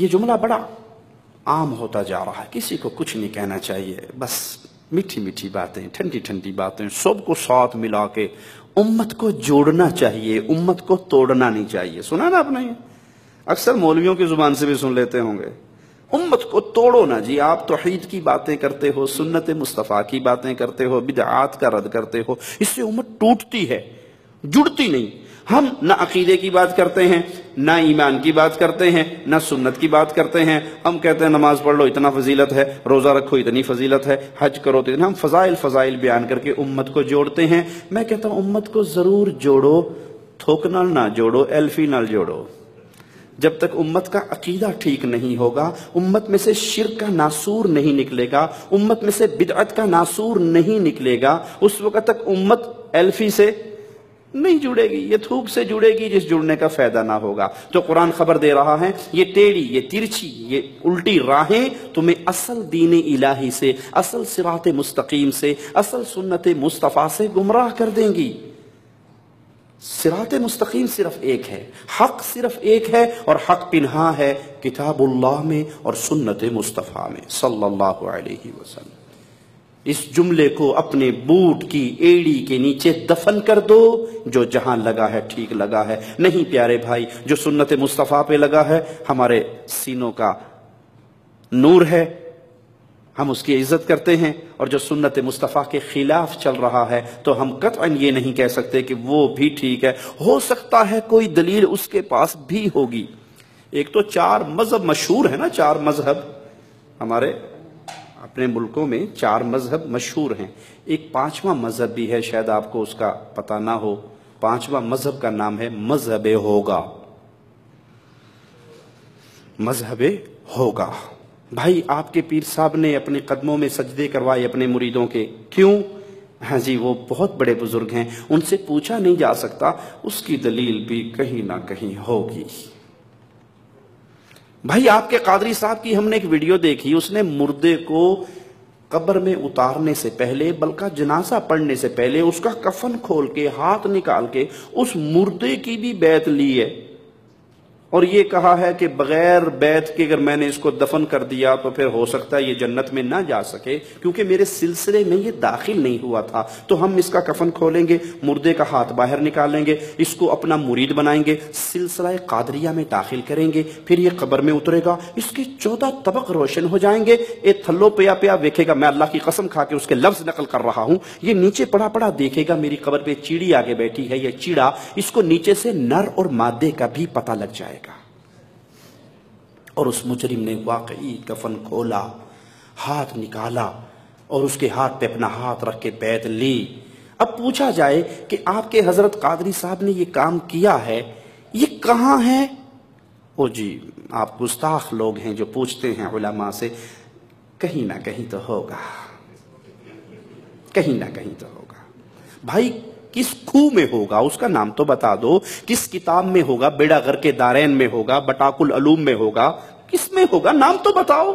یہ جملہ بڑا عام ہوتا جا رہا ہے، کسی کو کچھ نہیں کہنا چاہیے، بس میٹھی میٹھی باتیں، ٹھنڈی ٹھنڈی باتیں، سب کو ساتھ ملا کے امت کو جوڑنا چاہیے، امت کو توڑنا نہیں چاہیے۔ سنا نا آپ نے؟ یہ اکثر مولویوں کی زبان سے بھی سن لیتے ہوں گے، امت کو توڑو نا جی۔ آپ توحید کی باتیں کرتے ہو، سنت مصطفیٰ کی باتیں کرتے ہو، بدعات کا رد کرتے ہو، اس سے امت ٹوٹتی ہے، جڑتی نہیں۔ ہم نہ عقیدے کی بات کرتے ہیں، نہ ایمان کی بات کرتے ہیں، نہ سنت کی بات کرتے ہیں۔ ہم کہتے ہیں نماز پڑھ لو اتنا فضیلت ہے، روزہ رکھو اتنی فضیلت ہے، حج کرو تو اتنا۔ ہم فضائل بیان کر کے امت کو جوڑتے ہیں۔ میں کہتا ہوں امت کو ضرور جوڑو، تھوک نال نہ جوڑو، ایلفی نال جوڑو۔ جب تک امت کا عقیدہ ٹھیک نہیں ہوگا، امت میں سے شرک کا ناسور نہیں نکلے گا، امت میں سے بدعت کا ناسور نہیں نکلے گا، اس وقت تک امت ایلفی سے نہیں جڑے گی، یہ تھوک سے جڑے گی جس جڑنے کا فائدہ نہ ہوگا۔ تو قرآن خبر دے رہا ہے، یہ ٹیڑھی، یہ ترچھی، یہ الٹی راہیں تمہیں اصل دین الہی سے، اصل صراط مستقیم سے، اصل سنت مصطفیٰ سے گمراہ کر دیں گی۔ صراط مستقیم صرف ایک ہے، حق صرف ایک ہے، اور حق پنہا ہے کتاب اللہ میں اور سنت مصطفیٰ میں صلی اللہ علیہ وسلم۔ اس جملے کو اپنے بوٹ کی ایڑی کے نیچے دفن کر دو، جو جہاں لگا ہے ٹھیک لگا ہے۔ نہیں پیارے بھائی، جو سنت مصطفیٰ پہ لگا ہے ہمارے سینوں کا نور ہے، ہم اس کی عزت کرتے ہیں، اور جو سنت مصطفیٰ کے خلاف چل رہا ہے تو ہم قطعاً یہ نہیں کہہ سکتے کہ وہ بھی ٹھیک ہے۔ ہو سکتا ہے کوئی دلیل اس کے پاس بھی ہوگی۔ ایک تو 4 مذہب مشہور ہے نا، 4 مذہب ہمارے اپنے ملکوں میں 4 مذہب مشہور ہیں۔ ایک 5واں مذہب بھی ہے، شاید آپ کو اس کا پتہ نہ ہو۔ 5واں مذہب کا نام ہے مذہب ہوگا۔ مذہب ہوگا۔ بھائی آپ کے پیر صاحب نے اپنے قدموں میں سجدے کروائے اپنے مریدوں کے، کیوں؟ ہاں جی، وہ بہت بڑے بزرگ ہیں، ان سے پوچھا نہیں جا سکتا، اس کی دلیل بھی کہیں نہ کہیں ہوگی۔ بھائی آپ کے قادری صاحب کی ہم نے ایک ویڈیو دیکھی، اس نے مردے کو قبر میں اتارنے سے پہلے، بلکہ جنازہ پڑھنے سے پہلے، اس کا کفن کھول کے ہاتھ نکال کے اس مردے کی بھی بیعت لی ہے، اور یہ کہا ہے کہ بغیر بیعت کے اگر میں نے اس کو دفن کر دیا تو پھر ہو سکتا ہے یہ جنت میں نہ جا سکے، کیونکہ میرے سلسلے میں یہ داخل نہیں ہوا تھا۔ تو ہم اس کا کفن کھولیں گے، مردے کا ہاتھ باہر نکالیں گے، اس کو اپنا مرید بنائیں گے، سلسلہ قادریہ میں داخل کریں گے، پھر یہ قبر میں اترے گا، اس کے 14 طبق روشن ہو جائیں گے۔ اے تھلو پیا پیا دیکھے گا، میں اللہ کی قسم کھا کے اس کے لفظ نقل کر رہا ہوں، یہ نیچے پڑا پڑا دیکھے گا میری قبر پہ چیڑی آگے بیٹھی ہے، یہ چیڑا، اس کو نیچے سے نر اور مادے کا بھی پتہ لگ جائے گا۔ اور اس مجرم نے واقعی کفن کھولا، ہاتھ نکالا، اور اس کے ہاتھ پہ اپنا ہاتھ رکھ کے بیعت لی۔ اب پوچھا جائے کہ آپ کے حضرت قادری صاحب نے یہ کام کیا ہے، یہ کہاں ہے؟ او جی، آپ گستاخ لوگ ہیں جو پوچھتے ہیں علماء سے، کہیں نہ کہیں تو ہوگا، کہیں نہ کہیں تو ہوگا۔ بھائی کس خوں میں ہوگا اس کا نام تو بتا دو، کس کتاب میں ہوگا؟ بیڑا غر کے دارین میں ہوگا، بٹاک العلوم میں ہوگا، کس میں ہوگا؟ نام تو بتاؤ۔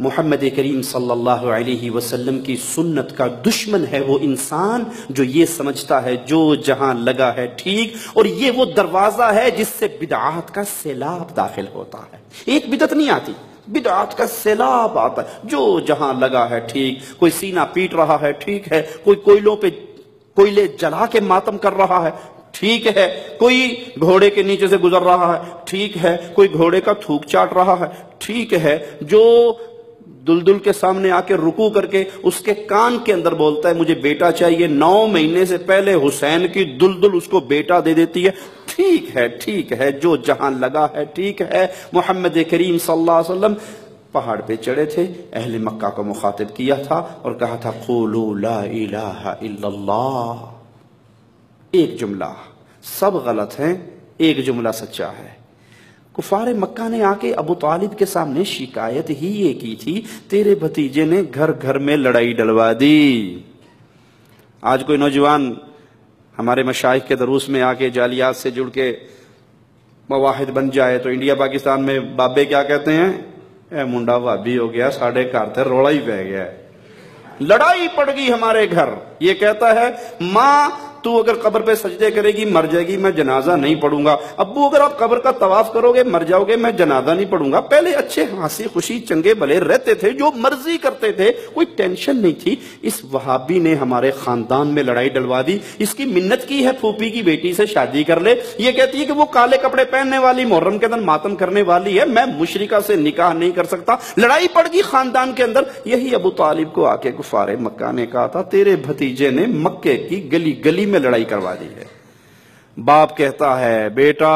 محمد کریم صلی اللہ علیہ وسلم کی سنت کا دشمن ہے وہ انسان جو یہ سمجھتا ہے جو جہاں لگا ہے ٹھیک، اور یہ وہ دروازہ ہے جس سے بدعات کا سیلاب داخل ہوتا ہے۔ ایک بدعت نہیں آتی، بدعات کا سیلاب آتا ہے، جو جہاں لگا ہے ٹھیک۔ کوئی سینہ پیٹ رہا ہے ٹھیک ہے، کوئی کوئلوں پہ کوئلے جلا کے ماتم کر رہا ہے ٹھیک ہے، کوئی گھوڑے کے نیچے سے گزر رہا ہے ٹھیک ہے، کوئی گھوڑے کا تھوک چاٹ رہا ہے ٹھیک ہے، جو دلدل کے سامنے آ کے رکوع کر کے اس کے کان کے اندر بولتا ہے مجھے بیٹا چاہیے، 9 مہینے سے پہلے حسین کی دلدل اس کو بیٹا دے دیتی ہے، ٹھیک ہے، جو جہاں لگا ہے ٹھیک ہے۔ محمد کریم صلی اللہ علیہ وسلم پہاڑ پہ چڑھے تھے، اہل مکہ کو مخاطب کیا تھا اور کہا تھا قولوا لا الہ الا اللہ۔ ایک جملہ، سب غلط ہیں، ایک جملہ سچا ہے۔ کفار مکہ نے آ کے ابو طالب کے سامنے شکایت ہی یہ کی تھی، تیرے بھتیجے نے گھر گھر میں لڑائی ڈلوا دی۔ آج کوئی نوجوان ہمارے مشائخ کے دروس میں آ کے جالیات سے جڑ کے مواحد بن جائے تو انڈیا پاکستان میں بابے کیا کہتے ہیں؟ اے منڈا بھابی ہو گیا، ساڑھے گھر تے روڑا ہی پہ گیا ہے، لڑائی پڑ گئی ہمارے گھر۔ یہ کہتا ہے ماں تو اگر قبر پہ سجدے کرے گی مر جائے گی، میں جنازہ نہیں پڑھوں گا۔ ابو اگر آپ قبر کا طواف کرو گے مر جاؤ گے، میں جنازہ نہیں پڑھوں گا۔ پہلے اچھے ہنسی خوشی چنگے بھلے رہتے تھے، جو مرضی کرتے تھے، کوئی ٹینشن نہیں تھی۔ اس وہابی نے ہمارے خاندان میں لڑائی ڈلوا دی، اس کی منت کی ہے پھوپھی کی بیٹی سے شادی کر لے، یہ کہتی ہے کہ وہ کالے کپڑے پہننے والی محرم کے دن ماتم کرنے والی ہے، میں مشرکہ سے نکاح نہیں کر سکتا۔ لڑائی پڑ گئی خاندان کے اندر۔ یہی ابو طالب کو آ کے کفار مکہ نے کہا تھا تیرے بھتیجے نے مکے کی گلی گلی میں لڑائی کروا دی ہے۔ باپ کہتا ہے بیٹا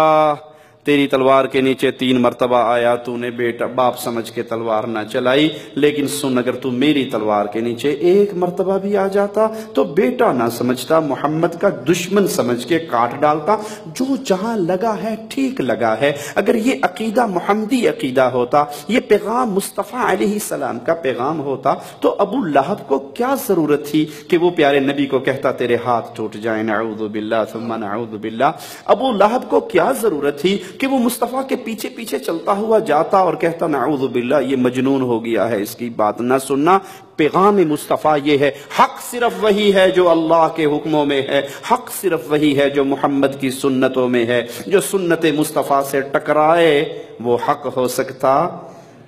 تیری تلوار کے نیچے 3 مرتبہ آیا، تو نے بیٹا باپ سمجھ کے تلوار نہ چلائی، لیکن سن اگر تو میری تلوار کے نیچے 1 مرتبہ بھی آ جاتا تو بیٹا نہ سمجھتا، محمد کا دشمن سمجھ کے کاٹ ڈالتا۔ جو جہاں لگا ہے ٹھیک لگا ہے۔ اگر یہ عقیدہ محمدی عقیدہ ہوتا، یہ پیغام مصطفیٰ علیہ السلام کا پیغام ہوتا، تو ابو لہب کو کیا ضرورت تھی کہ وہ پیارے نبی کو کہتا تیرے ہاتھ ٹوٹ جائیں، نعوذ باللہ ثم نعوذ باللہ۔ ابو لہب کو کیا ضرورت تھی کہ وہ مصطفیٰ کے پیچھے پیچھے چلتا ہوا جاتا اور کہتا نعوذ باللہ یہ مجنون ہو گیا ہے، اس کی بات نہ سننا۔ پیغام مصطفیٰ یہ ہے، حق صرف وہی ہے جو اللہ کے حکموں میں ہے، حق صرف وہی ہے جو محمد کی سنتوں میں ہے۔ جو سنت مصطفیٰ سے ٹکرائے وہ حق ہو سکتا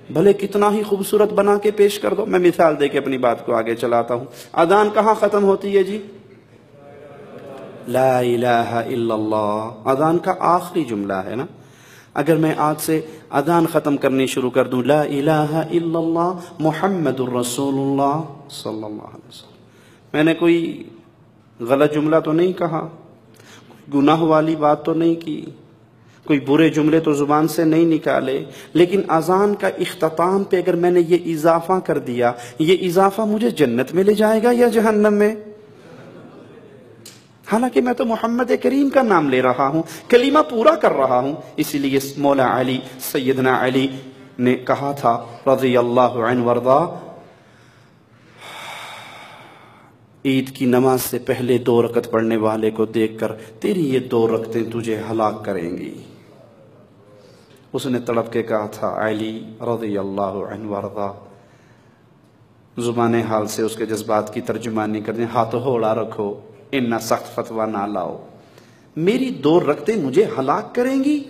بھلے کتنا ہی خوبصورت بنا کے پیش کر دو۔ میں مثال دے کے اپنی بات کو آگے چلاتا ہوں۔ اذان کہاں ختم ہوتی ہے جی؟ لا الہ الا اللہ، اذان کا آخری جملہ ہے نا۔ اگر میں آج سے اذان ختم کرنی شروع کر دوں لا الہ الا اللہ محمد الرسول اللہ صلی اللہ علیہ وسلم، میں نے کوئی غلط جملہ تو نہیں کہا، گناہ والی بات تو نہیں کی، کوئی برے جملے تو زبان سے نہیں نکالے، لیکن اذان کا اختتام پہ اگر میں نے یہ اضافہ کر دیا، یہ اضافہ مجھے جنت میں لے جائے گا یا جہنم میں؟ حالانکہ میں تو محمد کریم کا نام لے رہا ہوں، کلمہ پورا کر رہا ہوں۔ اسی لیے مولا علی سیدنا علی نے کہا تھا رضی اللہ عنہ وارضا، عید کی نماز سے پہلے 2 رکعت پڑھنے والے کو دیکھ کر تیری یہ 2 رکعتیں تجھے ہلاک کریں گی۔ اس نے تڑپ کے کہا تھا علی رضی اللہ عنہ وارضا، زبان حال سے اس کے جذبات کی ترجمانی کر دیں، ہاتھ ہوڑا رکھو، اتنا سخت فتویٰ نہ لاؤ، میری 2 رکعتیں مجھے ہلاک کریں گی؟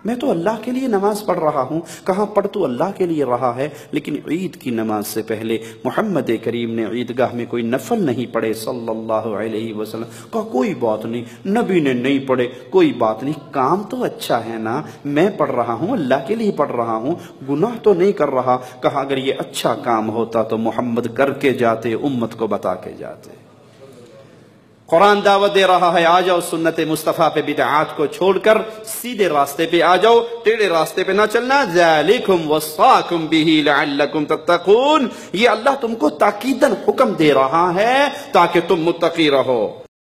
میں تو اللہ کے لیے نماز پڑھ رہا ہوں۔ کہاں پڑھ تو اللہ کے لیے رہا ہے، لیکن عید کی نماز سے پہلے محمد کریم نے عیدگاہ میں کوئی نفل نہیں پڑھے صلی اللہ علیہ وسلم۔ کہا کوئی بات نہیں، نبی نے نہیں پڑھے کوئی بات نہیں، کام تو اچھا ہے نا، میں پڑھ رہا ہوں اللہ کے لیے پڑھ رہا ہوں، گناہ تو نہیں کر رہا۔ کہا اگر یہ اچھا کام ہوتا تو محمد کر کے جاتے، امت کو بتا کے جاتے۔ قرآن دعوت دے رہا ہے آ جاؤ سنت مصطفیٰ پہ بدعات کو چھوڑ کر سیدھے راستے پہ آ جاؤ، ٹیڑھے راستے پہ نہ چلنا۔ ذالکم وصاکم بہ لعلکم تتقون، یہ اللہ تم کو تاکیداً حکم دے رہا ہے تاکہ تم متقی رہو۔